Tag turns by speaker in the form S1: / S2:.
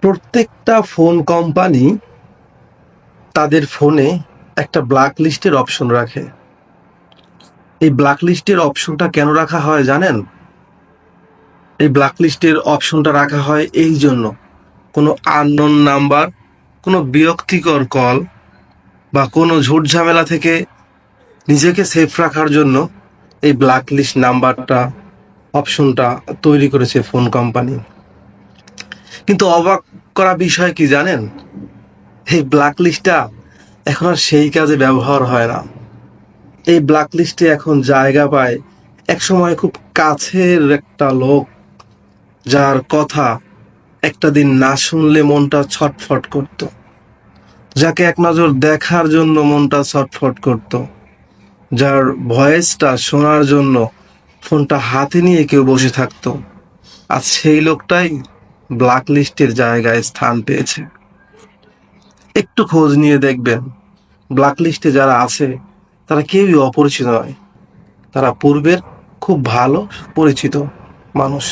S1: প্রত্যেকটা phone company তাদের ফোনে একটা ব্ল্যাক লিস্টের অপশন রাখে। এই ব্ল্যাক লিস্টের অপশনটা কেন রাখা হয় জানেন? এই ব্ল্যাক লিস্টের অপশনটা রাখা হয় এই জন্য, কোনো আননোন নাম্বার, কোনো বিরক্তিকর কল বা কোনো ঝুট ঝামেলা থেকে নিজেকে সেফ রাখার জন্য এই ব্ল্যাক লিস্ট নাম্বারটা, অপশনটা তৈরি করেছে ফোন কোম্পানি। কিন্তু অবাক করা বিষয় কি জানেন? এই ব্ল্যাক লিস্টটা এখন আর সেই কাজে ব্যবহার হয় না। এই ব্ল্যাক লিস্টে এখন জায়গা পায় একসময় খুব কাছের একটা লোক, যার কথা একটা দিন না শুনলে মনটা ছটফট করত, যাকে এক নজর দেখার জন্য মনটা ছটফট করত, যার ভয়েসটা শোনার জন্য ফোনটা হাতে নিয়ে কেউ বসে থাকতো। আজ সেই লোকটাই ব্ল্যাক লিস্টের জায়গায় স্থান পেয়েছে। একটু খোঁজ নিয়ে দেখবেন, ব্ল্যাক লিস্টে যারা আছে তারা কেউই অপরিচিত নয়, তারা পূর্বের খুব ভালো পরিচিত মানুষ।